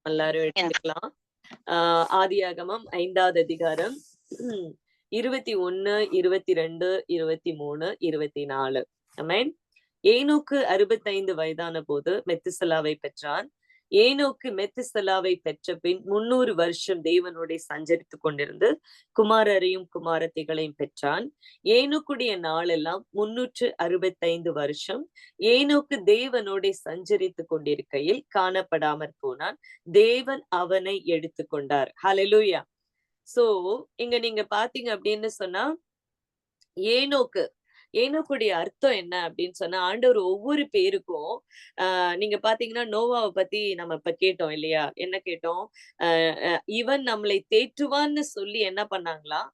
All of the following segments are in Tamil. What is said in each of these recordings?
எல்லாரும் எடுத்துக்கலாம். ஆதியாகமம் 5வது அதிகாரம் 21, 22, 23, 24. ஆமென். ஏனோக்கு 65 வயதான போது மெத்துசலாவை பெற்றான். ஏனோக்கு மெத்துசலாவை பெற்ற பின் 300 வருஷம் தேவனோட சஞ்சரித்து கொண்டிருந்து குமாரரையும் குமாரத்திகளையும் பெற்றான். ஏனோக்குடைய நாளெல்லாம் 365 வருஷம். ஏனோக்கு தேவனோட சஞ்சரித்து கொண்டிருக்கையில் காணப்படாமற் போனான். தேவன் அவனை எடுத்துக்கொண்டார். ஹல்லேலூயா. சோ இங்க நீங்க பாத்தீங்க அப்படின்னு சொன்னா, ஏனோக்குடைய அர்த்தம் என்ன அப்படின்னு சொன்னா, ஆண்டவர் ஒவ்வொரு பேருக்கும் நீங்க பாத்தீங்கன்னா நோவாவை பத்தி நம்ம இப்ப கேட்டோம் இல்லையா? என்ன கேட்டோம்? இவன் நம்மளை தேற்றுவான்னு சொல்லி என்ன பண்ணாங்களாம்?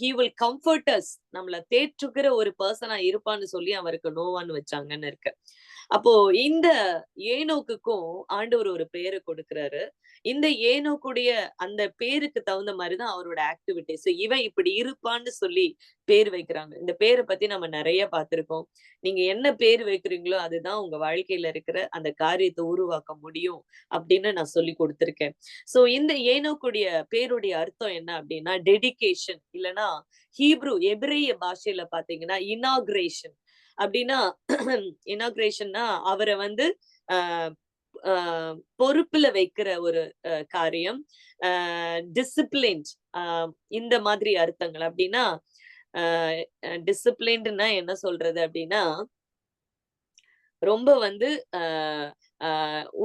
he will comfort us, நம்மள தேற்றுகிற ஒரு பர்சனா இருப்பான்னு சொல்லி அவருக்கு நோவான்னு வச்சாங்கன்னு இருக்கு. அப்போ இந்த ஏனோக்குக்கும் ஆண்டவர் ஒரு பேரை கொடுக்கிறாரு. இந்த ஏனோக்குடைய அந்த பேருக்கு தகுந்த மாதிரிதான் அவரோட ஆக்டிவிட்டிஸ். இவன் இப்படி இருப்பான்னு சொல்லி பேர் வைக்கிறாங்க. இந்த பேரை பத்தி நம்ம நிறைய பார்த்திருக்கோம். நீங்க என்ன பேர் வைக்கிறீங்களோ அதுதான் உங்க வாழ்க்கையில இருக்கிற அந்த காரியத்தை உருவாக்க முடியும் அப்படின்னு நான் சொல்லி கொடுத்திருக்கேன். சோ இந்த ஏனோக்குடைய பேருடைய அர்த்தம் என்ன அப்படின்னா டெடிகேஷன், இல்லைன்னா எபிரேய பாஷையில பாத்தீங்கன்னா இனாகிரேஷன். அப்படின்னா இனாகிரேஷன்னா அவரை வந்து ஆஹ் பொறுப்புல வைக்கிற ஒரு காரியம். டிசிப்ளின்ட், இந்த மாதிரி அர்த்தங்கள். அப்படின்னா டிசிப்ளின்ட்னா என்ன சொல்றது அப்படின்னா, ரொம்ப வந்து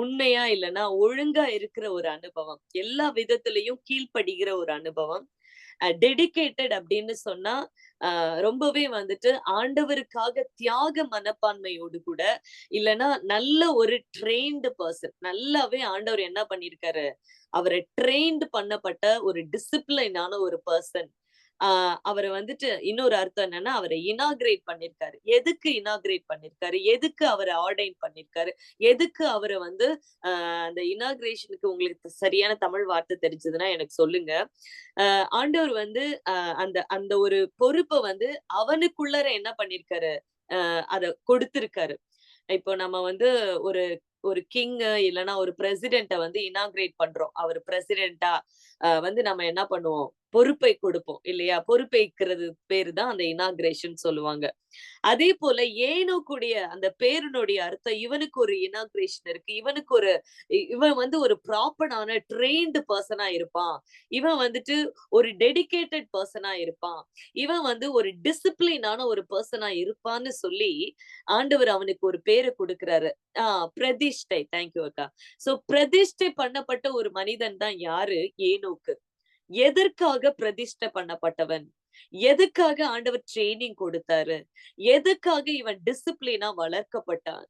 உண்மையா இல்லைன்னா ஒழுங்கா இருக்கிற ஒரு அனுபவம், எல்லா விதத்திலையும் கீழ்ப்படுகிற ஒரு அனுபவம். டெடிகேட்டட் அப்படின்னு சொன்னா ரொம்பவே வந்துட்டு ஆண்டவருக்காக தியாக மனப்பான்மையோடு கூட, இல்லைன்னா நல்ல ஒரு ட்ரெயின்டு பர்சன், நல்லாவே ஆண்டவர் என்ன பண்ணிருக்காரு, அவரை ட்ரெயின்டு பண்ணப்பட்ட ஒரு டிசிப்ளினான ஒரு பர்சன். அவரை வந்துட்டு இன்னொரு அர்த்தம் என்னன்னா, அவரை இனாகிரேட் பண்ணிருக்காரு. எதுக்கு இனாகிரேட் பண்ணிருக்காரு? எதுக்கு அவரை ஆர்டைன் பண்ணிருக்காரு? எதுக்கு அவரை வந்து அந்த இனாகிரேஷனுக்கு உங்களுக்கு சரியான தமிழ் வார்த்தை தெரிஞ்சதுன்னா எனக்கு சொல்லுங்க. ஆண்டவர் வந்து அந்த அந்த ஒரு பொறுப்பை வந்து அவனுக்குள்ளர என்ன பண்ணிருக்காரு, அத கொடுத்திருக்காரு. இப்போ நம்ம வந்து ஒரு ஒரு கிங் இல்லைன்னா ஒரு பிரசிடென்ட வந்து இனாகிரேட் பண்றோம். அவர் பிரசிடென்டா வந்து நம்ம என்ன பண்ணுவோம், பொறுப்பை கொடுப்போம் இல்லையா? பொறுப்பேற்கிறது பேரு தான் அந்த இனாகிரேஷன் சொல்லுவாங்க. அதே போல ஏனோக்குடைய அந்த பேருனுடைய அர்த்தம், இவனுக்கு ஒரு இனாகிரேஷன் இருக்கு. இவன் வந்து ஒரு ப்ராப்பரான ட்ரெயின்டு பர்சனா இருப்பான். இவன் வந்துட்டு ஒரு டெடிகேட்டட் பர்சனா இருப்பான். இவன் வந்து ஒரு டிசிப்ளினான ஒரு பர்சனா இருப்பான்னு சொல்லி ஆண்டவர் அவனுக்கு ஒரு பேரை கொடுக்கிறாரு. பிரதிஷ்டை. தேங்க்யூ அக்கா. சோ பிரதிஷ்டை பண்ணப்பட்ட ஒரு மனிதன் தான் யாரு? ஏனோக்கு. எதற்காக பிரதிஷ்டை பண்ணப்பட்டவன்? எதுக்காக ஆண்டவர் ட்ரெய்னிங் கொடுத்தாரு? எதுக்காக இவன் டிசிப்ளினா வளர்க்கப்பட்டான்?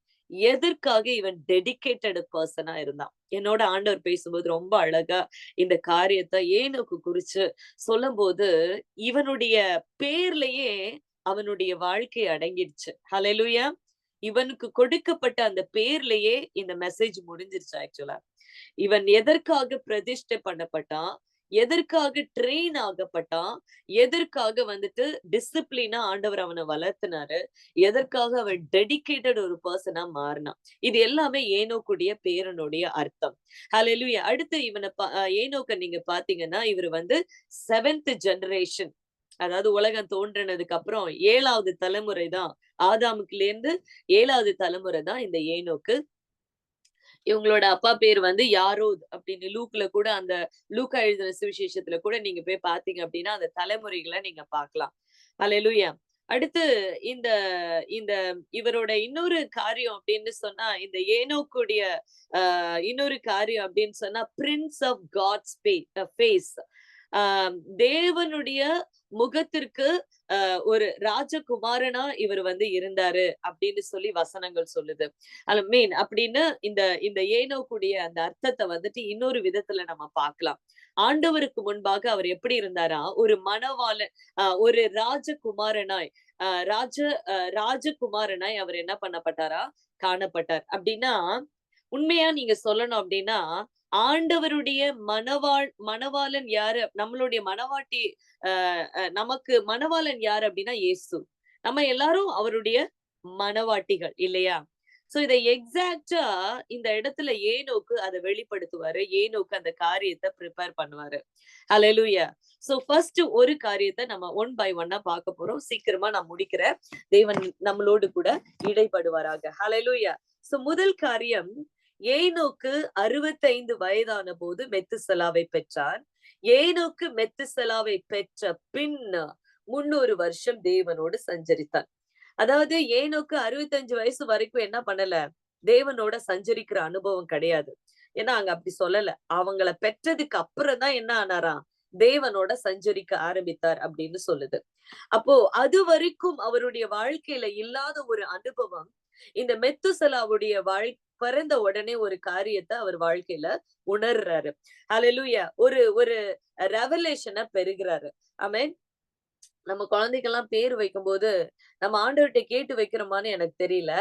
எதற்காக இவன் டெடிகேட்டட் பர்சனா இருந்தான்? என்னோட ஆண்டவர் பேசும்போது ரொம்ப அழகா இந்த காரியத்தை ஏனோக்கு குறிச்சு சொல்லும்போது, இவனுடைய பேர்லயே அவனுடைய வாழ்க்கை அடங்கிடுச்சு. ஹல்லேலூயா. இவனுக்கு கொடுக்கப்பட்ட அந்த பேர்லயே இந்த மெசேஜ் முடிஞ்சிருச்சு ஆக்சுவலா. இவன் எதற்காக பிரதிஷ்டை பண்ணப்பட்டான்? எதற்காக ட்ரெயின் ஆகப்பட்டான்? எதற்காக வந்துட்டு டிசிப்ளினா ஆண்டவர் அவனை வளர்த்தினாரு? எதற்காக அவன் டெடிகேட்டட் ஒரு பர்சனா மாறினான்? இது எல்லாமே ஏனோக்குடைய பேரனுடைய அர்த்தம். ஹல்லேலூயா. அடுத்து ஏனோக்க நீங்க பாத்தீங்கன்னா, இவர் வந்து 7th ஜெனரேஷன். அதாவது உலகம் தோன்றினதுக்கு அப்புறம் 7வது தலைமுறை தான். ஆதாமுக்குல இருந்து 7வது தலைமுறை தான் இந்த ஏனோக்கு. இவங்களோட அப்பா பேர் வந்து யாரோத் அப்படின்னு லூக்ல கூட, அந்த லூக்கா எழுதின சுவிசேஷத்துல கூட நீங்க போய் பாத்தீங்க அப்படின்னா அந்த தலைமுறைகளை நீங்க பார்க்கலாம். ஹல்லேலூயா. அடுத்து இந்த இந்த இவரோட இன்னொரு காரியம் அப்படின்னு சொன்னா, இந்த ஏனோக்குடைய இன்னொரு காரியம் அப்படின்னு சொன்னா, பிரின்ஸ் ஆஃப் காட்ஸ் ஃபேஸ். தேவனுடைய முகத்திற்கு ஒரு ராஜகுமாரனா இவர் வந்து இருந்தாரு அப்படின்னு சொல்லி வசனங்கள் சொல்லுது. மீன் அப்படின்னு இந்த இந்த ஏனோக்குடைய அந்த அர்த்தத்தை வந்துட்டு இன்னொரு விதத்துல நம்ம பார்க்கலாம். ஆண்டவருக்கு முன்பாக அவர் எப்படி இருந்தாரா, ஒரு மணவாளன், ஒரு ராஜகுமாரனாய், ராஜகுமாரனாய் அவர் என்ன பண்ணப்பட்டாரா, காணப்பட்டார். அப்படின்னா உண்மையா நீங்க சொல்லணும் அப்படின்னா, ஆண்டவருடைய மணவாளன் யாரு? நம்மளுடைய மணவாட்டி, நமக்கு மணவாளன் யாரு அப்படின்னா இயேசு. நம்ம எல்லாரும் அவருடைய மணவாட்டிகள் இல்லையா? சோ இதை எக்ஸாக்டா இந்த இடத்துல ஏனோக்கு அதை வெளிப்படுத்துவாரு. ஏனோக்கு அந்த காரியத்தை ப்ரிப்பேர் பண்ணுவாரு. ஹalleluya. சோ ஃபர்ஸ்ட் ஒரு காரியத்தை நம்ம ஒன் பை ஒன்னா பார்க்க போறோம். சீக்கிரமா நான் முடிக்கிறேன். தேவன் நம்மளோடு கூட இடைப்படுவாராக. ஹalleluya. சோ முதல் காரியம், ஏனோக்கு 65 வயதான போது மெத்துசலாவை பெற்றார். ஏனோக்கு மெத்துசலாவை பெற்ற பின் 300 வருஷம் தேவனோடு சஞ்சரித்தார். அதாவது ஏனோக்கு 65 வயசு வரைக்கும் என்ன பண்ணல, தேவனோட சஞ்சரிக்கிற அனுபவம் கிடையாது. ஏன்னா அங்க அப்படி சொல்லல. அவங்கள பெற்றதுக்கு அப்புறம் தான் என்ன ஆனாராம், தேவனோட சஞ்சரிக்க ஆரம்பித்தார் அப்படின்னு சொல்லுது. அப்போ அது வரைக்கும் அவருடைய வாழ்க்கையில இல்லாத ஒரு அனுபவம் இந்த மெத்துசலாவுடைய பிறந்த உடனே ஒரு காரியத்தை அவர் வாழ்க்கையில உணர்றாரு. ஹalleluya. ஒரு ஒரு ரெவலேஷனை பெறுகிறாரு. ஆமென். நம்ம குழந்தைக்கெல்லாம் பேர் வைக்கும்போது நம்ம ஆண்டவர்கிட்ட கேட்டு வைக்கிறோமான்னு எனக்கு தெரியல.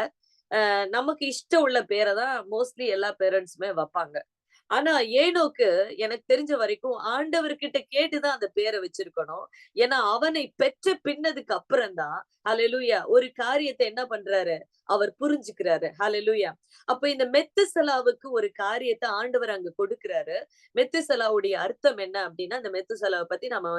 நமக்கு இஷ்டம் உள்ள பேரை தான் மோஸ்ட்லி எல்லா பேரண்ட்ஸுமே வைப்பாங்க. ஆனா ஏனோக்கு எனக்கு தெரிஞ்ச வரைக்கும் ஆண்டவர்கிட்ட கேட்டுதான் அந்த பேரை வச்சிருக்கணும். ஏன்னா அவனை பெற்ற பின்னதுக்கு அப்புறம் தான் ஹalleluya ஒரு காரியத்தை என்ன பண்றாரு, அவர் புரிஞ்சுக்கிறாரு. ஹalleluya. அப்ப இந்த மெத்துசலாவுக்கு ஒரு காரியத்தை ஆண்டவர் அங்க கொடுக்கிறாரு. மெத்துசலாவுடைய அர்த்தம் என்ன அப்படின்னா, இந்த மெத்துசலாவை பத்தி நம்ம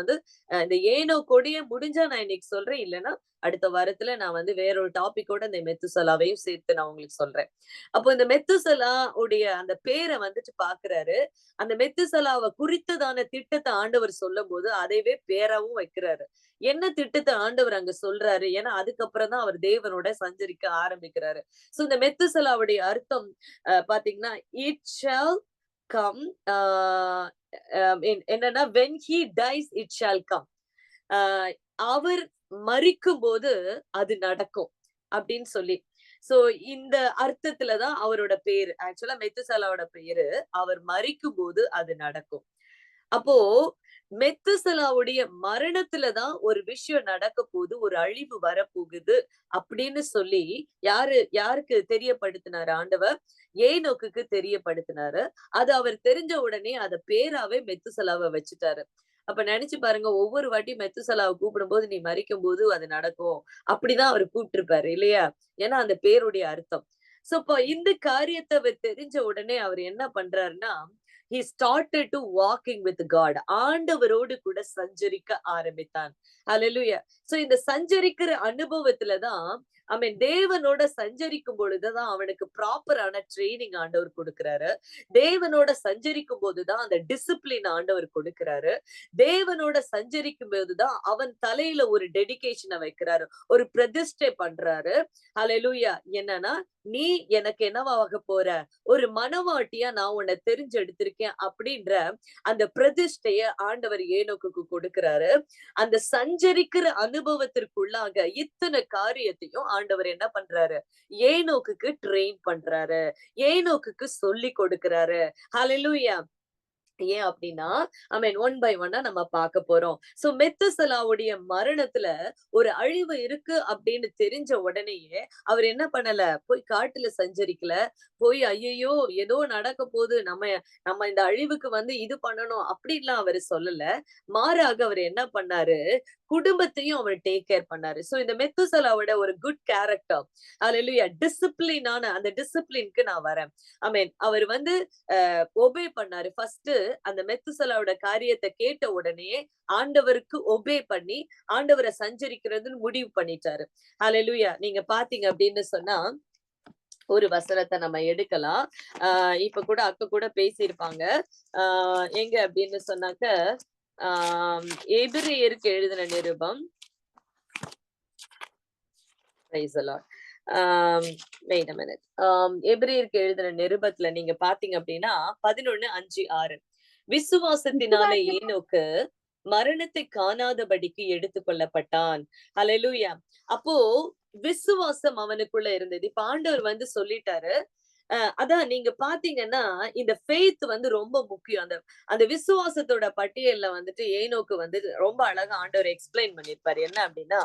இந்த ஏனோக்கோடைய முடிஞ்சா நான் இன்னைக்கு சொல்றேன். இல்லைன்னா அடுத்த வாரத்துல நான் வேற ஒரு டாபிக்கோட இந்த மெத்துசலாவையும் சேர்த்து நான் உங்களுக்கு சொல்றேன். அப்போ இந்த மெத்துசலா உடைய அந்த பேரை பாக்குறாரு. அந்த மெத்துசலாவை குறித்ததான திட்டத்தை ஆண்டவர் சொல்லும் போது அதைவே பேராவும் வைக்கிறாரு. என்ன திட்டத்தை ஆண்டவர் அங்க சொல்றாரு? ஏன்னா அதுக்கப்புறம் தான் அவர் தேவனோட சஞ்சரிக்க ஆரம்பிக்கிறாரு. சோ இந்த மெத்துசலாவுடைய அர்த்தம் பாத்தீங்கன்னா, இட் ஷால் கம், என்னன்னா when he dies it shall come. அவர் மரிக்கும் போது அது நடக்கும் அப்படின்னு சொல்லி. சோ இந்த அர்த்தத்துலதான் அவரோட பேரு, ஆக்சுவலா மெத்துசலாவோட பேரு, அவர் மரிக்கும் போது அது நடக்கும். அப்போ மெத்துசலாவுடைய மரணத்துலதான் ஒரு விஷயம் நடக்க போகுது, ஒரு அழிவு வரப்போகுது அப்படின்னு சொல்லி யாருக்கு தெரியப்படுத்தினாரு ஆண்டவர்? ஏனோக்குக்கு தெரியப்படுத்தினாரு. அது அவர் தெரிஞ்ச உடனே அத பேராவே மெத்துசலாவை வச்சுட்டாரு. அப்ப நினைச்சு பாருங்க, ஒவ்வொரு வாட்டி மெத்துசலாவை கூப்பிடும் போது நீ மரிக்கும் போது அது நடக்கும் அப்படிதான் அவர் கூப்பிட்டிருப்பாரு இல்லையா? ஏன்னா அந்த பேருடைய அர்த்தம். சோ இப்போ இந்த காரியத்தை அவர் தெரிஞ்ச உடனே அவர் என்ன பண்றாருன்னா, he started to walking with God. ஆண்டவரோடு கூட சஞ்சரிக்க ஆரம்பித்தான். ஹalleluya. சோ இந்த சஞ்சரிக்கிற அனுபவத்துலதான் தேவனோட சஞ்சரிக்கும் பொழுதுதான் அவனுக்கு ப்ராப்பரான ட்ரைனிங் ஆண்டவர் கொடுக்கிறாரு. தேவனோட சஞ்சரிக்கும் போதுதான் அந்த டிசிப்ளின் ஆண்டவர் கொடுக்கிறாரு. தேவனோட சஞ்சரிக்கும் போதுதான் அவன் தலையில ஒரு டெடிகேஷனை வைக்கிறாரு, ஒரு பிரதிஷ்டை பண்றாரு. ஹalleluya. என்னன்னா, நீ எனக்கு என்னவாக போற, ஒரு மனவாட்டியா நான் உன்னை தெரிஞ்செடுத்திருக்கேன் அப்படின்ற அந்த பிரதிஷ்டைய ஆண்டவர் ஏனோக்குக்கு கொடுக்கிறாரு. அந்த சஞ்சரிக்கிற அனுபவத்திற்குள்ளாக இத்தனை காரியத்தையும் ஆண்டவர் என்ன பண்றாரு, ஏனோக்குக்கு ட்ரெயின் பண்றாரு, ஏனோக்குக்கு சொல்லி கொடுக்கிறாரு. ஹalleluya. ஏன் அப்படின்னா, ஒன் பை ஒன்னா நம்ம பார்க்க போறோம். சோ மெத்துசலாவுடைய மரணத்துல ஒரு அழிவு இருக்கு அப்படின்னு தெரிஞ்ச உடனேயே அவர் என்ன பண்ணல, போய் காட்டுல சஞ்சரிக்கல. போய் ஐயையோ ஏதோ நடக்க போகுது, நம்ம இந்த அழிவுக்கு இது பண்ணணும் அப்படின்லாம் அவரு சொல்லல. மாறாக அவர் என்ன பண்ணாரு, குடும்பத்தையும் அவர் டேக் கேர் பண்ணாரு. சோ இந்த மெத்துசலாவோட ஒரு குட் கேரக்டர், ஹalleluya, டிசிப்ளினான அந்த டிசிப்ளினுக்கு நான் வரேன். அவர் ஒபே பண்ணாரு. ஃபர்ஸ்ட் அந்த மெத்துசலாவோட காரியத்தை கேட்ட உடனே ஆண்டவருக்கு ஒபே பண்ணி ஆண்டவரை சஞ்சரிக்கிறதுன்னு முடிவு பண்ணிட்டாரு. ஹalleluya. நீங்க பாத்தீங்க அப்படின்னு சொன்னா ஒரு வசனத்தை நம்ம எடுக்கலாம். இப்ப கூட அக்க கூட பேசியிருப்பாங்க. எங்க அப்படின்னு சொன்னாக்க, எபிரேயருக்கு எழுதின நிருபம், எபிரேயருக்கு எழுதின நிருபத்துல நீங்க பாத்தீங்க அப்படின்னா 11:5-6, விசுவாசத்தினால ஏனோக்கு மரணத்தை காணாதபடிக்கு எடுத்துக் கொள்ளப்பட்டான். ஹalleluya. அப்போ விசுவாசம் அவனுக்குள்ள இருந்தது. இப்ப ஆண்டவர் சொல்லிட்டாரு, அதான் நீங்க பாத்தீங்கன்னா, இந்த ஃபெய்த் வந்து ரொம்ப முக்கியம். அந்த அந்த விசுவாசத்தோட பட்டியல்ல வந்துட்டு ஏனோக்கு வந்து ரொம்ப அழகா ஆண்டவர் எக்ஸ்பிளைன் பண்ணியிருப்பாரு. என்ன அப்டின்னா,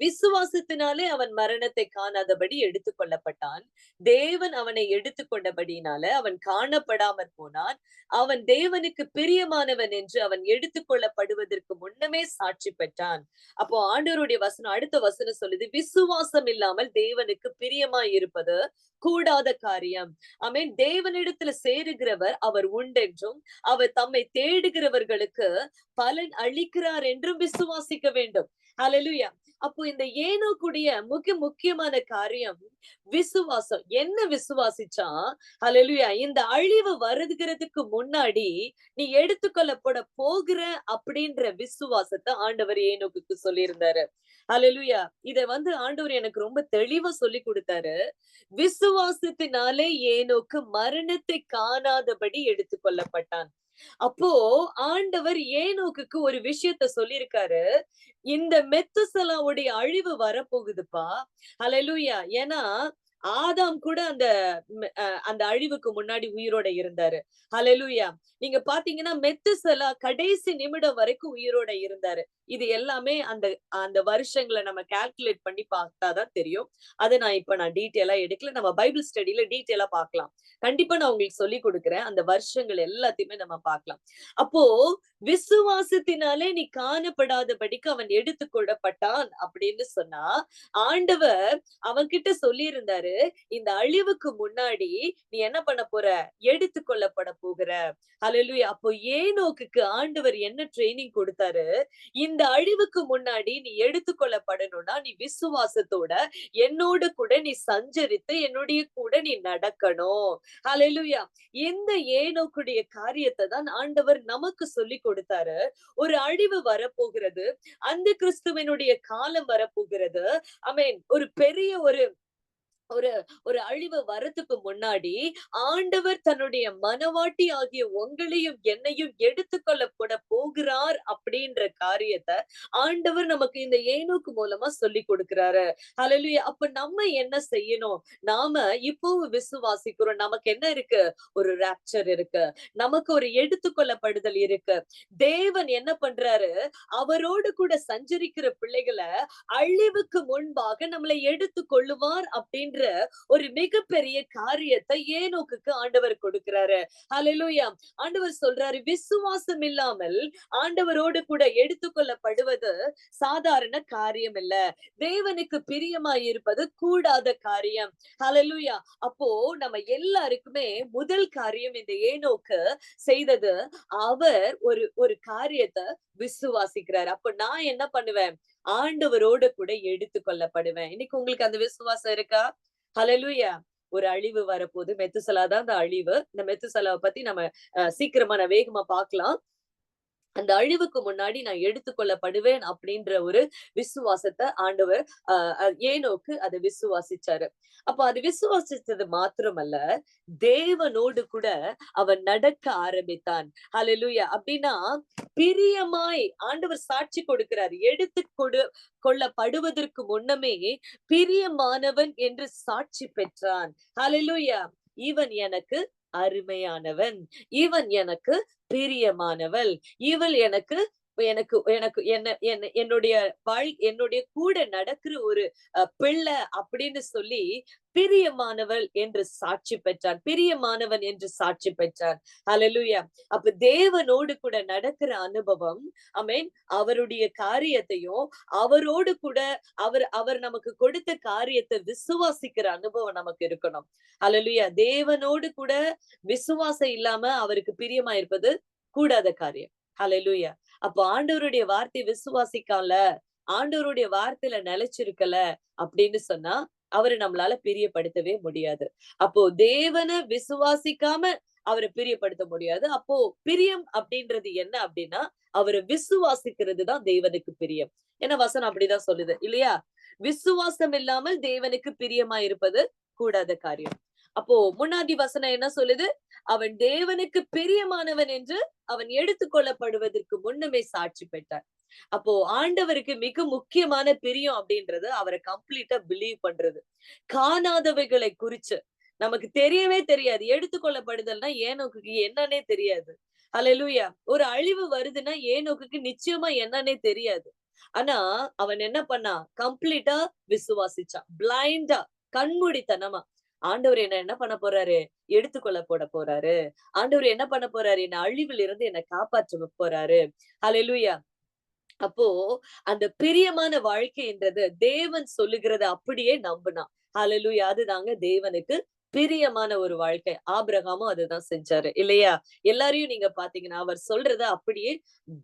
விசுவாசத்தினாலே அவன் மரணத்தை காணாதபடி எடுத்துக் கொள்ளப்பட்டான். தேவன் அவனை எடுத்துக் கொண்டபடியினால அவன் காணப்படாமற் போனான். அவன் தேவனுக்கு பிரியமானவன் என்று அவன் எடுத்துக் கொள்ளப்படுவதற்கு முன்னமே சாட்சி பெற்றான். அப்போ ஆண்டவருடைய வசனம் அடுத்த வசனம் சொல்லுது, விசுவாசம் இல்லாமல் தேவனுக்கு பிரியமாய் இருப்பது கூடாத காரியம். ஆமென். தேவனிடத்துல சேருகிறவர் அவர் உண்டென்றும், அவர் தம்மை தேடுகிறவர்களுக்கு பலன் அளிக்கிறார் என்றும் விசுவாசிக்க வேண்டும். ஹalleluya. அப்போ இந்த ஏனோக்குடைய முக்கியமான காரியம் விசுவாசம். என்ன விசுவாசிச்சா, ஹalleluya, இந்த அழிவு வருகிறதுக்கு முன்னாடி நீ எடுத்துக்கொள்ளப்பட போகிற அப்படின்ற விசுவாசத்தை ஆண்டவர் ஏனோக்குக்கு சொல்லியிருந்தாரு. ஹalleluya. இத வந்து ஆண்டவர் எனக்கு ரொம்ப தெளிவா சொல்லிக் கொடுத்தாரு. விசுவாசத்தினாலே ஏனோக்கு மரணத்தை காணாதபடி எடுத்துக் கொள்ளப்பட்டான். அப்போ ஆண்டவர் ஏனோக்குக்கு ஒரு விஷயத்த சொல்லியிருக்காரு. இந்த மெத்துசலாவுடைய அழிவு வரப்போகுதுப்பா. ஹalleluya. ஏன்னா ஆதாம் கூட அந்த அழிவுக்கு முன்னாடி உயிரோட இருந்தாரு. ஹalleluya. நீங்க பாத்தீங்கன்னா மெத்துசலா கடைசி நிமிடம் வரைக்கும் உயிரோட இருந்தாரு. இது எல்லாமே அந்த அந்த வருஷங்களை நம்ம கால்குலேட் பண்ணி பார்த்தாதான் தெரியும். அதை நான் டீட்டெயிலா எடுக்கல. நம்ம பைபிள் ஸ்டடில டீட்டெயிலா பார்க்கலாம். கண்டிப்பா நான் உங்களுக்கு சொல்லி கொடுக்கிறேன். அந்த வருஷங்கள் எல்லாத்தையுமே நம்ம பார்க்கலாம். அப்போ விசுவாசத்தினாலே நீ காணப்படாதபடிக்கு அவன் எடுத்துக் கொள்ளப்பட்டான் அப்படின்னு சொன்னா, ஆண்டவர் அவன்கிட்ட சொல்லி இருந்தாரு, இந்த அழிவுக்கு முன்னாடி நீ என்ன பண்ண போற, எடுத்துக் கொள்ளப்பட போகிற. ஹalleluya. அப்போ ஏனோக்குக்கு ஆண்டவர் என்ன ட்ரைனிங் கொடுத்தாரு, இந்த அழிவுக்கு முன்னாடி நீ எடுத்துக் கொள்ளப்படணும்னா நீ விசுவாசத்தோட என்னோடு கூட நீ சஞ்சரித்து என்னுடைய கூட நீ நடக்கணும். ஹalleluya. இந்த ஏனோக்குடைய காரியத்தை தான் ஆண்டவர் நமக்கு சொல்லி கொடுத்தாரு. ஒரு அழிவு வரப்போகிறது. அந்த கிறிஸ்துவனுடைய காலம் வரப்போகிறது. ஆமென். ஒரு பெரிய ஒரு ஒரு ஒரு அழிவு வரத்துக்கு முன்னாடி ஆண்டவர் தன்னுடைய மனவாட்டி ஆகிய உங்களையும் என்னையும் எடுத்துக்கொள்ளப்பட போகிறார் அப்படின்ற காரியத்தை ஆண்டவர் நமக்கு இந்த ஏனோக்கு மூலமா சொல்லி கொடுக்கிறாரு. ஹalleluya. அப்ப நம்ம என்ன செய்யணும்? நாம இப்போ விசுவாசிக்கிறோம். நமக்கு என்ன இருக்கு? ஒரு ராப்சர் இருக்கு. நமக்கு ஒரு எடுத்துக்கொள்ளப்படுதல் இருக்கு. தேவன் என்ன பண்றாரு? அவரோடு கூட சஞ்சரிக்கிற பிள்ளைகளை அழிவுக்கு முன்பாக நம்மளை எடுத்துக் கொள்ளுவார் அப்படின்ற ஒரு மிகப்பெரிய காரியத்தை ஏனோக்குக்கு ஆண்டவர் கொடுக்கிறாரு. ஹalleluya. ஆண்டவர் சொல்றாரு, விசுவாசம் இல்லாமல் ஆண்டவரோடு கூட எடுத்துக்கொள்ளப்படுவது சாதாரண காரியம் இல்ல. தேவனுக்கு பிரியமாய் இருப்பது கூடாத காரியம். ஹalleluya. அப்போ நம்ம எல்லாருக்குமே முதல் காரியம் இந்த ஏனோக்கு செய்தது, அவர் ஒரு ஒரு காரியத்தை விசுவாசிக்கிறார். அப்ப நான் என்ன பண்ணுவேன்? ஆண்டவரோடு கூட எடுத்துக் கொள்ளப்படுவேன். இன்னைக்கு உங்களுக்கு அந்த விசுவாசம் இருக்கா? ஹalleluya. ஒரு அழிவு வரப்போகுது. மெத்துசலா தான் அந்த அழிவு. இந்த மெத்துசலாவ பத்தி நம்ம சீக்கிரமா நான் வேகமா பார்க்கலாம். அந்த அழிவுக்கு முன்னாடி நான் எடுத்துக்கொள்ளப்படுவேன் அப்படின்ற ஒரு விசுவாசத்தை ஆண்டவர் ஏனோக்கு அதை விசுவாசிச்சாரு. அப்ப அது விசுவாசிச்சது மாத்திரமல்ல, தேவனோடு கூட அவன் நடக்க ஆரம்பித்தான். ஹalleluya. அப்படின்னா பிரியமாய் ஆண்டவர் சாட்சி கொடுக்கிறார். கொள்ளப்படுவதற்கு முன்னமே பிரியமானவன் என்று சாட்சி பெற்றான். ஹalleluya. இவன் எனக்கு அருமையானவன், இவன் எனக்கு பிரியமானவள், இவள் எனக்கு எனக்கு எனக்கு என்னுடைய கூட நடக்கிற ஒரு பிள்ளை அப்படின்னு சொல்லி பிரியமானவள் என்று சாட்சி பெற்றான். பிரியமானவன் என்று சாட்சி பெற்றான். ஹalleluya. அப்ப தேவனோடு கூட நடக்கிற அனுபவம், ஆமென், அவருடைய காரியத்தையும் அவரோடு கூட அவர் நமக்கு கொடுத்த காரியத்தை விசுவாசிக்கிற அனுபவம் நமக்கு இருக்கணும். ஹalleluya. தேவனோடு கூட விசுவாசம் இல்லாம அவருக்கு பிரியமா இருப்பது கூடாத காரியம். ஹalleluya. அப்போ ஆண்டவருடைய வார்த்தை விசுவாசிக்கல, ஆண்டவருடைய வார்த்தையில நிலைச்சிருக்கல அப்படின்னு சொன்னா அவரை நம்மளால பிரியப்படுத்தவே முடியாது. அப்போ தேவனை விசுவாசிக்காம அவரை பிரியப்படுத்த முடியாது. அப்போ பிரியம் அப்படின்றது என்ன அப்படின்னா, அவரை விசுவாசிக்கிறது தான் தேவனுக்கு பிரியம். ஏன்னா வசனம் அப்படிதான் சொல்லுது இல்லையா? விசுவாசம் இல்லாமல் தேவனுக்கு பிரியமா இருப்பது கூடாத காரியம். அப்போ முன்னாடி வசனம் என்ன சொல்லுது? அவன் தேவனுக்கு பிரியமானவன் என்று அவன் எடுத்துக்கொள்ளப்படுவதற்கு முன்னமே சாட்சி பெற்றார். அப்போ ஆண்டவருக்கு மிக முக்கியமான பிரியம் அப்படின்றது அவரை கம்ப்ளீட்டா பிலீவ் பண்றது. காணாதவைகளை குறிச்சு நமக்கு தெரியவே தெரியாது. எடுத்துக்கொள்ளப்படுதல்னா ஏனோக்குக்கு என்னன்னே தெரியாது. ஹalleluya. ஒரு அழிவு வருதுன்னா ஏனோக்குக்கு நிச்சயமா என்னன்னே தெரியாது. ஆனா அவன் என்ன பண்ணான்? கம்ப்ளீட்டா விசுவாசிச்சான். பிளைண்டா, கண்மூடித்தனமா. ஆண்டவர் என்ன பண்ண போறாரு? எடுத்துக்கொள்ள போட போறாரு. ஆண்டவர் என்ன பண்ண போறாரு? என்ன அழிவில் இருந்து என்ன காப்பாற்ற போறாரு. ஹalleluya. அப்போ அந்த பிரியமான வாழ்க்கைன்றது தேவன் சொல்லுகிறத அப்படியே நம்பினான். ஹalleluya. அதுதாங்க தேவனுக்கு பிரியமான ஒரு வாழ்க்கை. ஆபிரகாமும் அதுதான் செஞ்சாரு இல்லையா? எல்லாரையும் நீங்க பாத்தீங்கன்னா அவர் சொல்றத அப்படியே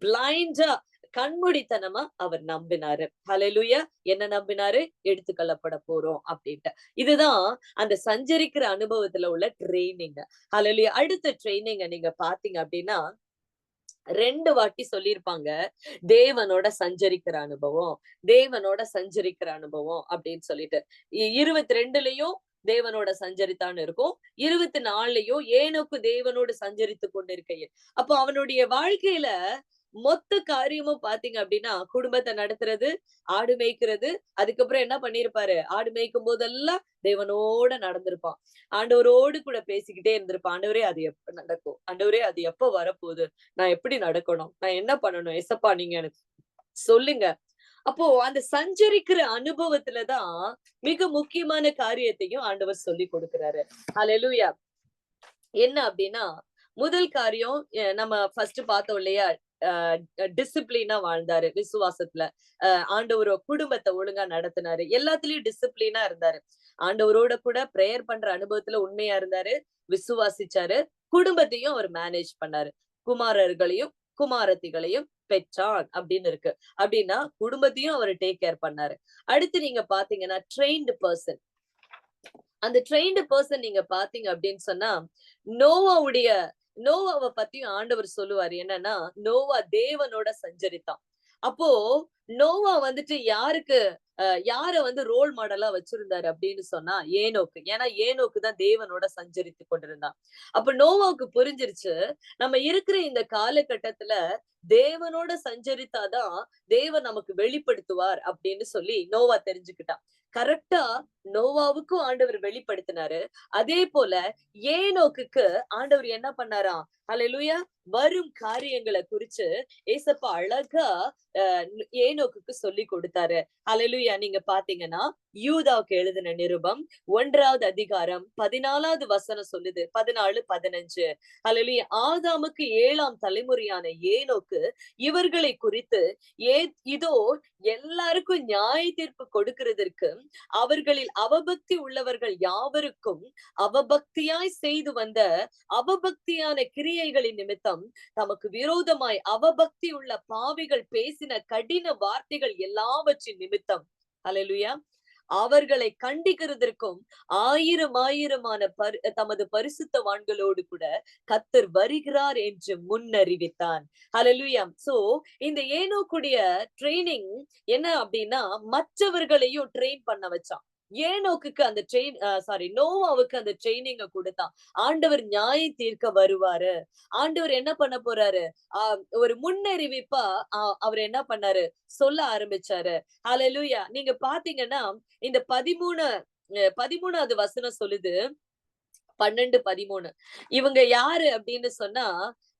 பிளைண்டா, கண்மூடித்தனமா அவர் நம்பினாரு. ஹalleluya. என்ன நம்பினாரு? எடுத்துக்கொள்ளப்பட போறோம் அப்படின்ட்டு. இதுதான் அந்த சஞ்சரிக்கிற அனுபவத்துல உள்ள ட்ரெய்னிங். ஹalleluya. அடுத்த ட்ரெய்னிங்க நீங்க பாத்தீங்க அப்படின்னா 2 வாட்டி சொல்லியிருப்பாங்க. தேவனோட சஞ்சரிக்கிற அனுபவம், தேவனோட சஞ்சரிக்கிற அனுபவம் அப்படின்னு சொல்லிட்டு. 22லயும் தேவனோட சஞ்சரித்தான்னு இருக்கும். 24லயும் ஏனோக்கு தேவனோடு சஞ்சரித்துக் கொண்டிருக்கையில். அப்போ அவனுடைய வாழ்க்கையில மொத்த காரியமும் பாத்தீங்க அப்படின்னா, குடும்பத்த நடத்துறது, ஆடு மேய்க்கிறது, அதுக்கப்புறம் என்ன பண்ணியிருப்பாரு? ஆடு மேய்க்கும் போதெல்லாம் தேவனோட நடந்திருப்பான். ஆண்டவரோடு கூட பேசிக்கிட்டே இருந்திருப்பான். ஆண்டவரே அது எப்ப நடக்கும்? ஆண்டவரே அது எப்ப வரப்போகுது? நான் எப்படி நடக்கணும்? நான் என்ன பண்ணணும்? ஏசப்பா நீங்க எனக்கு சொல்லுங்க. அப்போ அந்த சஞ்சரிக்கிற அனுபவத்துல தான் மிக முக்கியமான காரியத்தையும் ஆண்டவர் சொல்லிக் கொடுக்கிறாரு. ஹalleluya. என்ன அப்படின்னா, முதல் காரியம் நம்ம ஃபர்ஸ்ட் பார்த்தோம் இல்லையா? அ டிசிப்ளினா வாழ்ந்தாரு விசுவாசத்துல. ஆண்டவர் குடும்பத்த ஒழுங்கா நடத்துனாரு. எல்லாத்துலயும் டிசிப்ளினா இருந்தாரு. ஆண்டவரோட கூட பிரேயர் பண்ற அனுபவத்துல உண்மையா இருந்தாரு. விசுவாசிச்சாரு. குடும்பத்தையும் அவர் மேனேஜ் பண்ணாரு. குமாரர்களையும், குமாரத்திகளையும் பெற்றான் அப்படின்னு இருக்கு. அப்படின்னா குடும்பத்தையும் அவர் டேக் கேர் பண்ணாரு. அடுத்து நீங்க பாத்தீங்கன்னா ட்ரெயின்டு பெர்சன். அந்த ட்ரெயின்டு பெர்சன் நீங்க பாத்தீங்க அப்படின்னு சொன்னா, நோவாவுடைய நோவாவ பத்தியும் ஆண்டவர் சொல்லுவாரு. என்னன்னா, நோவா தேவனோட சஞ்சரித்தான். அப்போ நோவா வந்துட்டு யாருக்கு யார வந்து ரோல் மாடலா வச்சிருந்தாரு அப்படின்னு சொன்னா, ஏனோக்கு. ஏன்னா ஏனோக்கு தான் தேவனோட சஞ்சரித்துக் கொண்டிருந்தான். அப்ப நோவாவுக்கு புரிஞ்சிருச்சு, நம்ம இருக்கிற இந்த காலகட்டத்துல தேவனோட சஞ்சரித்தாதான் தேவன் நமக்கு வெளிப்படுத்துவார் அப்படின்னு சொல்லி நோவா தெரிஞ்சுக்கிட்டான். கரெக்ட்டா நோவாவுக்கும் ஆண்டவர் வெளிப்படுத்தினாரு. அதே போல ஏனோக்குக்கு ஆண்டவர் என்ன பண்ணாராம்? ஹalleluya. வரும் காரியங்கள குறிச்சு ஏசப்பா அழகா ஏனோக்குக்கு சொல்லிக் கொடுத்தாரு. ஹalleluya. நீங்க பாத்தீங்கன்னா யூதாவுக்கு எழுதின நிருபம் 1வது அதிகாரம் 14வது வசனம் சொல்லுது. 14, 15. ஹalleluya. ஆதாமுக்கு 7ஆம் தலைமுறையான ஏனோக்கு இவர்களை குறித்து இதோ எல்லாருக்கும் நியாய தீர்ப்பு கொடுக்கிறதற்கு அவர்களில் அவபக்தி உள்ளவர்கள் யாவருக்கும் அவபக்தியாய் செய்து வந்த அவபக்தியான கிரியைகளின் நிமித்தம் தமக்கு விரோதமாய் அவபக்தி உள்ள பாவிகள் பேசின கடின வார்த்தைகள் எல்லாவற்றின் நிமித்தம் ஹalleluya அவர்களை கண்டிக்கிறதற்கும் ஆயிரமான தமது பரிசுத்தவான்களோடு கூட கர்த்தர் வருகிறார் என்று முன்னறிவித்தான். ஹalleluya. சோ இந்த ஏனோக்குடைய ட்ரெய்னிங் என்ன அப்படின்னா மற்றவர்களையும் ட்ரெயின் பண்ண வச்சான். ஏனோக்குக்கு அந்த நோவாவுக்கு அந்த ட்ரெய்னிங்க கொடுத்தான். ஆண்டவர் நியாயம் தீர்க்க வருவாரு. ஆண்டவர் என்ன பண்ண போறாரு? ஒரு முன்னறிவிப்பா அவர் என்ன பண்ணாரு? சொல்ல ஆரம்பிச்சாரு. ஹalleluya. நீங்க பாத்தீங்கன்னா இந்த 13வது வசனம் சொல்லுது. 12, 13. இவங்க யாரு அப்படின்னு சொன்னா,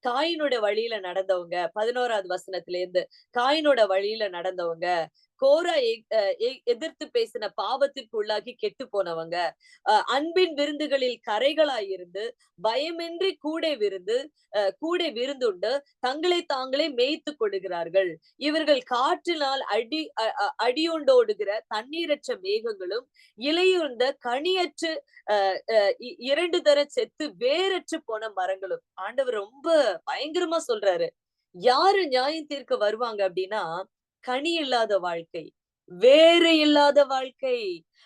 காயினோட வழியில நடந்தவங்க. 11வது வசனத்துல இருந்து. காயினோட வழியில நடந்தவங்க. கோரா எதிர்த்து பேசின பாவத்திற்கு உள்ளாகி கெட்டு போனவங்க. அன்பின் விருந்துகளில் கரைகளாய் இருந்து, பயமின்றி கூட விருந்துண்டு, தங்களை தாங்களே மேய்த்துக் கொள்ளுகிறார்கள். இவர்கள் காற்றினால் அடியுண்டோடுகிற தண்ணீரற்ற மேகங்களும், இலையுர்ந்த கனியற்று 2 தர செத்து வேரற்று போன மரங்களும். ஆண்டவர் ரொம்ப பயங்கரமா சொல்றாரு. யாரு நியாயம் தீர்க்க வருவாங்க அப்படின்னா, கனி இல்லாத வாழ்க்கை, வேறு இல்லாத வாழ்க்கை.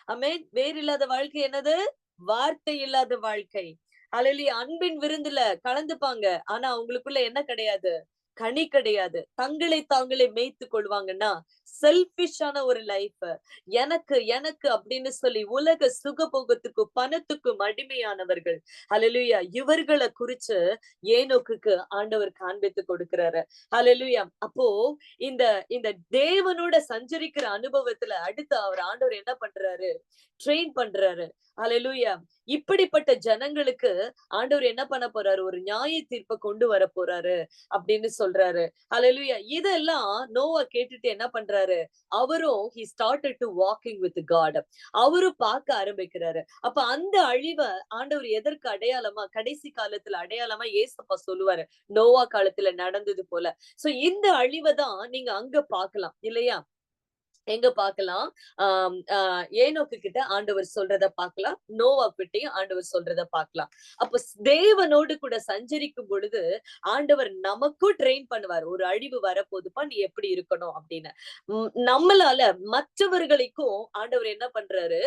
ஆமென். வேறு இல்லாத வாழ்க்கை என்னது? வார்த்தை இல்லாத வாழ்க்கை. ஹalleluya. அன்பின் விருந்துல கலந்துப்பாங்க. ஆனா அவங்களுக்குள்ள என்ன கிடையாது? கனி கிடையாது. தங்களை தாங்களே மேய்த்து கொள்வாங்கன்னா செல்பிஷான ஒரு லைஃப். எனக்கு எனக்கு அப்படின்னு சொல்லி உலக சுகபோகத்துக்கும் பணத்துக்கும் அடிமையானவர்கள். ஹalleluya. இவர்கள குறிச்சு ஏனோக்குக்கு ஆண்டவர் காண்பித்து கொடுக்கிறாரு. ஹalleluya. அப்போ இந்த இந்த தேவனோட சஞ்சரிக்கிற அனுபவத்துல அடுத்து ஆண்டவர் என்ன பண்றாரு? ட்ரெயின் பண்றாரு. ஹalleluya. இப்படிப்பட்ட ஜனங்களுக்கு ஆண்டவர் என்ன பண்ண போறாரு? ஒரு நியாய தீர்ப்ப கொண்டு வர போறாரு அப்படின்னு சொல்றாரு. ஹalleluya. இதெல்லாம் நோவா கேட்டுட்டு என்ன பண்றாரு? அவரும் he started to walking with God. அவரும் பார்க்க ஆரம்பிக்கிறாரு. அப்ப அந்த அழிவ ஆண்டவர் எதற்கு அடையாளமா, கடைசி காலத்துல அடையாளமா ஏசப்பா சொல்லுவாரு. நோவா காலத்துல நடந்தது போல. சோ இந்த அழிவ தான் நீங்க அங்க பார்க்கலாம் இல்லையா? எங்க பார்க்கலாம்? ஆம் ஏனோக்கு கிட்ட ஆண்டவர் சொல்றத பார்க்கலாம். நோவா கிட்டயும் ஆண்டவர் சொல்றத பார்க்கலாம். அப்ப தேவனோடு கூட சஞ்சரிக்கும் பொழுது ஆண்டவர் நமக்கும் ட்ரெயின் பண்ணுவார். ஒரு அழிவு வரப்போகுதுப்பா, நீ எப்படி இருக்கணும் அப்படின்னு. நம்மளால மற்றவர்களுக்கும் ஆண்டவர் என்ன பண்றாரு?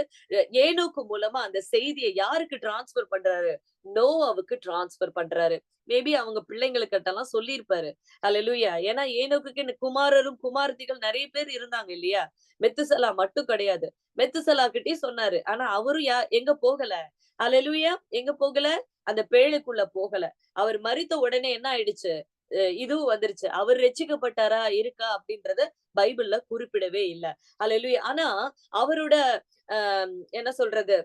ஏனோக்கு மூலமா அந்த செய்திய யாருக்கு டிரான்ஸ்பர் பண்றாரு? நோவாவுக்கு டிரான்ஸ்பர் பண்றாரு. மேபி அவங்க பிள்ளைங்களுக்கிட்டலாம் சொல்லியிருப்பாரு. ஹalleluya. ஏன்னா ஏனோக்குக்கு குமாரரும் குமாரத்திகள் நிறைய பேர் இருந்தாங்க இல்லையா? மெத்துசலா மட்டும் கிடையாது. மெத்துசலா கிட்டயும் சொன்னாரு. ஆனா அவரும் எங்க போகல. ஹalleluya. எங்க போகல? அந்த பேழைக்குள்ள போகல. அவர் மரித்த உடனே என்ன ஆயிடுச்சு? இதுவும் வந்துருச்சு. அவர் ரட்சிக்கப்பட்டாரா இருக்கா அப்படின்றத பைபிள்ல குறிப்பிடவே இல்ல. ஹalleluya. ஆனா அவரோட என்ன சொல்றது?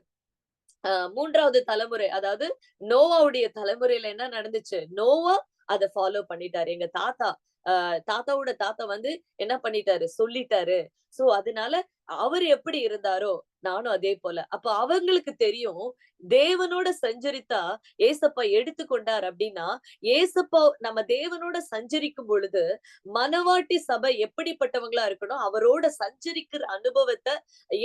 3வது தலைமுறை, அதாவது நோவாவுடைய தலைமுறையில என்ன நடந்துச்சு? நோவா அத ஃபாலோ பண்ணிட்டாரு. எங்க தாத்தா தாத்தாவோட தாத்தா வந்து என்ன பண்ணிட்டாரு? சொல்லிட்டாரு. சோ அதனால அவரு எப்படி இருந்தாரோ, நானும் அதே போல. அப்ப அவங்களுக்கு தெரியும், தேவனோட சஞ்சரித்தா ஏசப்பா எடுத்துக்கொண்டார் அப்படின்னா, ஏசப்பா நம்ம தேவனோட சஞ்சரிக்கும் பொழுது, மனவாட்டி சபை எப்படிப்பட்டவங்களா இருக்கணும்? அவரோட சஞ்சரிக்கிற அனுபவத்த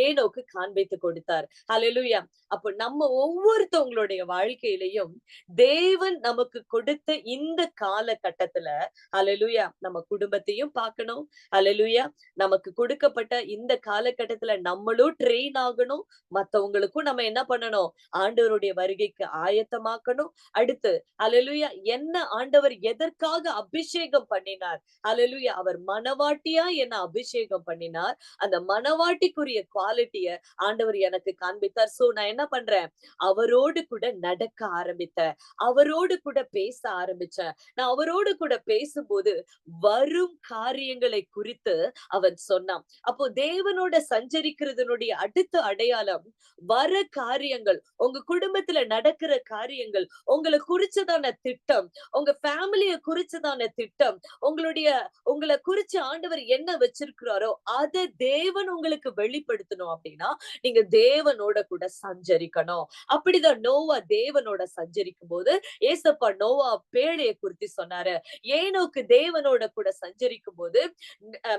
ஏனோக்கு காண்பித்து கொடுத்தார். ஹalleluya. அப்ப நம்ம ஒவ்வொருத்தவங்களுடைய வாழ்க்கையிலயும் தேவன் நமக்கு கொடுத்த இந்த காலகட்டத்துல ஹalleluya நம்ம குடும்பத்தையும் பார்க்கணும். ஹalleluya நமக்கு கொடுக்கப்பட்ட இந்த காலகட்டத்துல நம்மளும் ட்ரெயின் ஆகணும். மத்தவங்களுக்கும் நம்ம என்ன பண்ணணும்? ஆண்டவருடைய வருகைக்கு ஆயத்தமாக்கணும். அடுத்து ஹalleluya என்ன ஆண்டவர் எதற்காக அபிஷேகம் பண்ணினார்? ஹalleluya அவர் மனவாட்டியா என்ன அபிஷேகம் பண்ணினார்? அந்த மனவாட்டிக்குரிய குவாலிட்டிய ஆண்டவர் எனக்கு காண்பித்தார். சோ நான் என்ன பண்றேன்? அவரோடு கூட நடக்க ஆரம்பித்தேன். அவரோடு கூட பேச ஆரம்பிச்சேன். நான் அவரோடு கூட பேசும்போது வரும் காரியங்களை குறித்து அவன் சொன்னான். அப்போ தேவனோட சஞ்சரிக்கிறதனுடைய அடுத்த அடையாளம் வர காரியங்கள், உங்க குடும்பத்துல நடக்கிற காரியங்கள், உங்களை குறிச்சதான திட்டம், உங்க ஃபேமிலிய குறிச்சதான திட்டம், உங்களை குறிச்சு ஆண்டவர் என்ன வச்சிருக்கிறாரோ அத தேவன் உங்களுக்கு வெளிப்படுத்தணும் அப்படின்னா நீங்க தேவனோட கூட சஞ்சரிக்கணும். அப்படிதான் நோவா தேவனோட சஞ்சரிக்கும் போது ஏசப்பா நோவா பேழையை குறித்து சொன்னாரு. ஏனோக்கு தேவனோட கூட சஞ்சரிக்கும் போது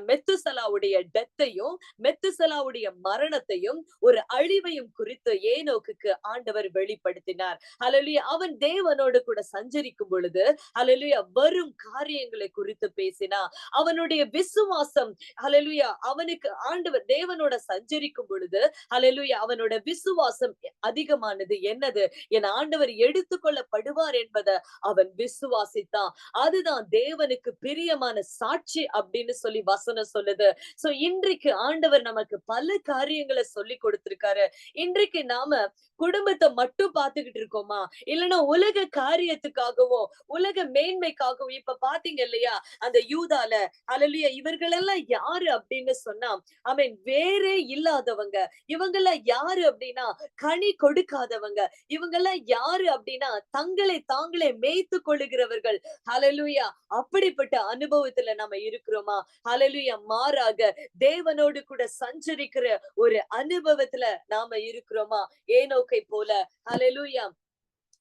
மெத்துசலாவுடைய டெத்தையும் மெத்துசலாவுடைய மரணத்தையும் ஒரு அழிவையும் குறித்து ஏனோக்குக்கு ஆண்டவர் வெளிப்படுத்தினார். ஹalleluya அவன் தேவனோடு கூட சஞ்சரிக்கும் பொழுது ஹalleluya வரும் காரியங்களை குறித்து பேசினா. அவனுடைய விசுவாசம் ஹalleluya அவனுக்கு ஆண்டவர் தேவனோட சஞ்சரிக்கும் பொழுது ஹalleluya அவனோட விசுவாசம் அதிகமானது. என்னது? என் ஆண்டவர் எடுத்துக்கொள்ளப்படுவார் என்பதை அவன் விசுவாசித்தான். அதுதான் தேவனுக்கு பிரியமான சாட்சி அப்படின்னு சொல்லி வசனம் சொல்லுது. சோ இன்றைக்கு ஆண்டவர் நமக்கு பல காரியங்களை சொல்லி கொடுத்திருக்காரு. இன்றைக்கு நாம குடும்பத்தை மட்டும் பார்த்துக்கிட்டு இருக்கோமா? இல்லைன்னா உலக காரியத்துக்காகவும் உலக மேன்மைக்காகவும் இப்ப பாத்தீங்க இல்லையா? அந்த யூதால ஹalleluya இவர்களெல்லாம் யாரு அப்படின்னு சொன்னா ஆமென் வேறே இல்லாதவங்க. இவங்கெல்லாம் யாரு அப்படின்னா கனி கொடுக்காதவங்க. இவங்கெல்லாம் யாரு அப்படின்னா தங்களை தாங்களே மேய்த்து கொள்ளுகிறவர்கள். ஹalleluya அப்படிப்பட்ட அனுபவத்துல நம்ம இருக்கிறோமா? ஹalleluya மாறாக தேவனோடு கூட சஞ்சரிக்கிற ஒரு அனுபவத்துல நாம இருக்கிறோமா? ஏனோக்கை போல ஹalleluya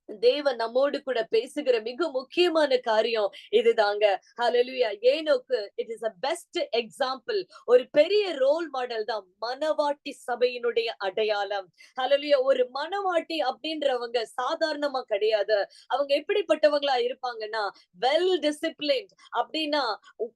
தேவன் நம்மோடு கூட பேசுகிற மிக முக்கியமான காரியம் இதுதாங்க. ஹalleluya ஏனோக்கு it is a best example. ஒரு பெரிய ரோல் மாடல் தான் மனவாட்டி சபையினுடைய அடையாளம். ஹalleluya ஒரு மனவாட்டி அப்படின்றவங்க சாதாரணமா கிடையாது. அவங்க எப்படிப்பட்டவங்களா இருப்பாங்கன்னா வெல் டிசிப்ளின்ட் அப்படின்னா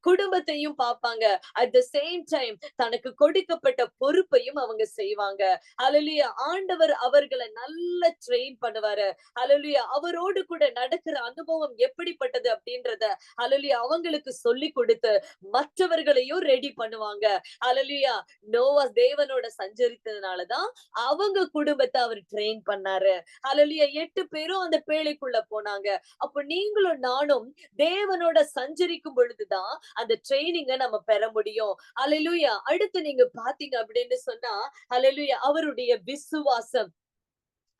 குடும்பத்தையும் பார்ப்பாங்க. அட் தி சேம் டைம் தனக்கு கொடுக்கப்பட்ட பொறுப்பையும் அவங்க செய்வாங்க. ஹalleluya ஆண்டவர் அவர்களை நல்ல ட்ரெயின் பண்ணுவாரு. ஹalleluya ஹalleluya அவரோடு கூட நடக்கிற அனுபவம் எப்படிப்பட்டது அப்படின்றத ஹalleluya அவங்களுக்கு சொல்லி கொடுத்து மற்றவர்களையும் ரெடி பண்ணுவாங்க. ஹalleluya நோவா தேவனோட சஞ்சரித்ததுனாலதான் அவங்க குடும்பத்தை அவர் ட்ரெயின் பண்ணாரு. ஹalleluya 8 பேரும் அந்த பேழைக்குள்ள போனாங்க. அப்ப நீங்களும் நானும் தேவனோட சஞ்சரிக்கும் பொழுதுதான் அந்த ட்ரெயினிங்க நம்ம பெற முடியும். ஹalleluya அடுத்து நீங்க பாத்தீங்க அப்படின்னு சொன்னா ஹalleluya அவருடைய விசுவாசம்.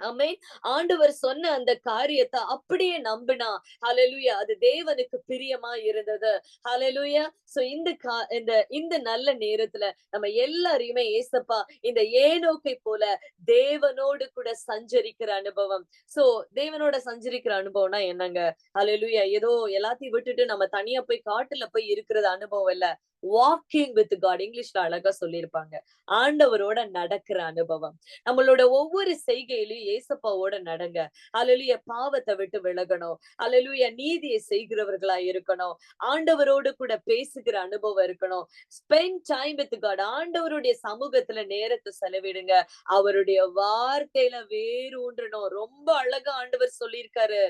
ஆமென். ஆண்டவர் சொன்ன அந்த காரியத்தை அப்படியே நம்பினா ஹalleluya அது தேவனுக்கு பிரியமா இருந்தது. ஹalleluya சோ இந்த நல்ல நேரத்துல நம்ம எல்லாரையுமே ஏசப்பா இந்த ஏனோக்கை போல தேவனோடு கூட சஞ்சரிக்கிற அனுபவம். சோ தேவனோட சஞ்சரிக்கிற அனுபவம்னா என்னங்க? ஹalleluya ஏதோ எல்லாத்தையும் விட்டுட்டு நம்ம தனியா போய் காட்டுல போய் இருக்கிறது அனுபவம் இல்ல. வாக்கிங் வித் காட் இங்கிலீஷ்ல அழகா சொல்லியிருப்பாங்க. ஆண்டவரோட நடக்கிற அனுபவம். நம்மளோட ஒவ்வொரு செய்கையிலும் ஏசப்பாவோட நடங்க. ஹalleluya பாவத்தை விட்டு விலகணும். ஹalleluya நீதியை செய்கிறவர்களா இருக்கணும். ஆண்டவரோடு கூட பேசுகிற அனுபவம் இருக்கணும். ஸ்பெண்ட் டைம் வித் காட் ஆண்டவருடைய சமூகத்துல நேரத்தை செலவிடுங்க. அவருடைய வார்த்தையில வேறு ஊன்றணும். ரொம்ப அழகா ஆண்டவர் சொல்லியிருக்காரு.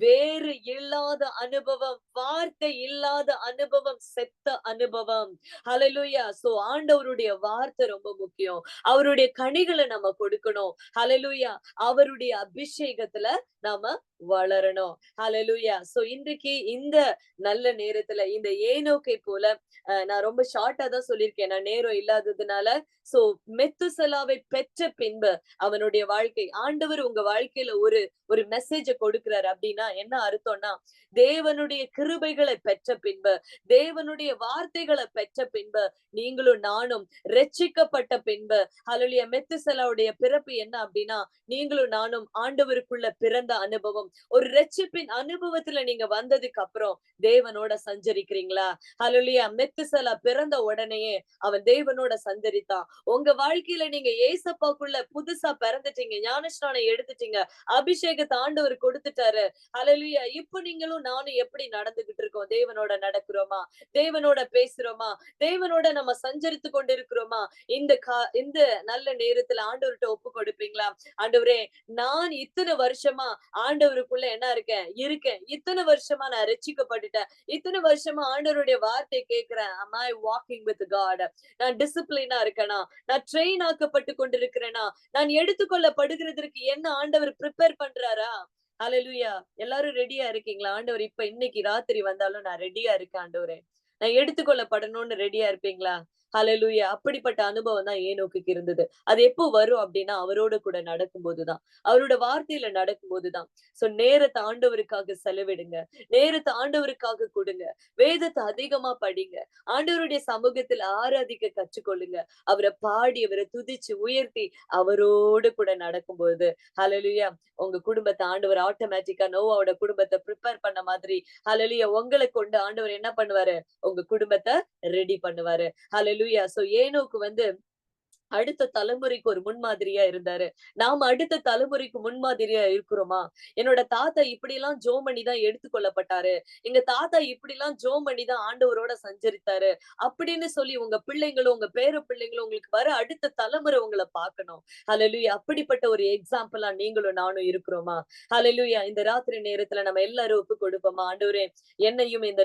வேறு இல்லாத அனுபவம், வார்த்தை இல்லாத அனுபவம், செத்த அனுபவம். ஹalleluya சோ ஆண்டவருடைய வார்த்தை ரொம்ப முக்கியம். அவருடைய கனிகளை நம்ம கொடுக்கணும். ஹalleluya அவருடைய அபிஷேகத்துல நாம வளரணும். ஹalleluya சோ இன்றைக்கு இந்த நல்ல நேரத்துல இந்த ஏனோக்கை போல நான் ரொம்ப ஷார்ட்டா தான் சொல்லியிருக்கேன். நான் நேரம் இல்லாததுனால சோ மெத்துசலாவை பெற்ற பின்பு அவனுடைய வாழ்க்கை ஆண்டவர் உங்க வாழ்க்கையில ஒரு மெசேஜ கொடுக்கிறார் அப்படின்னா என்ன அர்த்தம்னா தேவனுடைய கிருபைகளை பெற்ற பின்பு தேவனுடைய வார்த்தைகளை பெற்ற பின்பு நீங்களும் நானும் ரட்சிக்கப்பட்ட பின்பு ஹalleluya மெத்துசலாவுடைய பிறப்பு என்ன அப்படின்னா நீங்களும் நானும் ஆண்டவருக்குள்ள பிறந்த அனுபவம். ஒரு ரட்சிப்பின் அனுபவத்துல நீங்க வந்ததுக்கு அப்புறம் தேவனோட சஞ்சரிக்கிறீங்களா? ஹalleluya மெத்துசலா பிறந்த உடனேயே அவன் தேவனோட சஞ்சரித்தான். உங்க வாழ்க்கையில நீங்க ஏசப்பாக்குள்ள புதுசா பிறந்துட்டீங்க. ஞானஸ்நானம் எடுத்துட்டீங்க. அபிஷேகத்தை ஆண்டவர் கொடுத்துட்டாரு. ஹalleluya இப்ப நீங்களும் நானும் எப்படி நடந்துகிட்டு இருக்கோம்? தேவனோட நடக்கிறோமா? தேவனோட பேசுறோமா? தேவனோட நம்ம சஞ்சரித்து கொண்டிருக்கிறோமா? இந்த நல்ல நேரத்துல ஆண்டவர்கிட்ட ஒப்பு கொடுப்பீங்களா? ஆண்டவரே நான் இத்தனை வருஷமா ஆண்டவருக்குள்ள என்ன இருக்கேன். இத்தனை வருஷமா நான் ரட்சிக்கப்பட்டுட்டேன். இத்தனை வருஷமா ஆண்டவருடைய வார்த்தை கேட்கிறேன். am I walking with God? நான் டிசிப்ளினா இருக்கேனா? நான் ட்ரெயின் ஆக்கப்பட்டு கொண்டிருக்கிறேனா? நான் எடுத்துக்கொள்ளப்படுகிறதற்கு என்ன ஆண்டவர் ப்ரிப்பேர் பண்றாரா? ஹalleluya எல்லாரும் ரெடியா இருக்கீங்களா? ஆண்டவர் இப்ப இன்னைக்கு ராத்திரி வந்தாலும் நான் ரெடியா இருக்கேன் ஆண்டவரே. நான் எடுத்துக்கொள்ளப்படணும்னு ரெடியா இருப்பீங்களா? ஹalleluya அப்படிப்பட்ட அனுபவம் தான் ஏனோக்குக்கு இருந்தது. அது எப்போ வரும் அப்படின்னா அவரோட கூட நடக்கும்போதுதான். அவரோட வார்த்தையில நடக்கும்போதுதான். சோ நேரத்தை ஆண்டவருக்காக செலவிடுங்க. நேரத்தை ஆண்டவருக்காக கொடுங்க. வேதத்தை அதிகமா படிங்க. ஆண்டவருடைய சமூகத்துல ஆராதிக்க கற்றுக்கொள்ளுங்க. அவரை பாடி அவரை துதிச்சு உயர்த்தி அவரோடு கூட நடக்கும்போது ஹalleluya உங்க குடும்பத்தை ஆண்டவர் ஆட்டோமேட்டிக்கா நோவாவோட குடும்பத்தை ப்ரிப்பேர் பண்ண மாதிரி ஹalleluya உங்களை கொண்டு ஆண்டவர் என்ன பண்ணுவாரு? உங்க குடும்பத்தை ரெடி பண்ணுவாரு. ஹalleluya சோ ஏனோக்கு அடுத்த தலைமுறைக்கு ஒரு முன்மாதிரியா இருந்தாரு. நாம அடுத்த தலைமுறைக்கு முன்மாதிரியா இருக்கிறோமா? என்னோட தாத்தா இப்படி எல்லாம் ஜெபம் பண்ணி தான் எடுத்துக்கொள்ளப்பட்டாரு. எங்க தாத்தா இப்படி எல்லாம் ஜெபம் பண்ணி தான் ஆண்டவரோட சஞ்சரித்தாரு. அப்படின்னு சொல்லி உங்க பிள்ளைங்களும் உங்க பேர பிள்ளைங்களும் உங்களுக்கு வர அடுத்த தலைமுறை உங்களை பார்க்கணும். ஹalleluya அப்படிப்பட்ட ஒரு எக்ஸாம்பிளா நீங்களும் நானும் இருக்கிறோமா? ஹalleluya இந்த ராத்திரி நேரத்துல நம்ம எல்லாரும் ஒப்பு கொடுப்போமா? ஆண்டவரே என்னையும் இந்த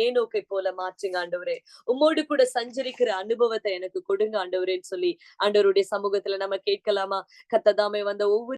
ஏனோக்கை போல மாற்றுங்க ஆண்டவரே. உம்மோடு கூட சஞ்சரிக்கிற அனுபவத்தை எனக்கு கொடுங்க ஆண்டவரேன்னு சொல்லி ஆண்டவருடைய சமூகத்துல நம்ம கேட்கலாமா? கர்த்தர் தாமே வந்த ஒவ்வொரு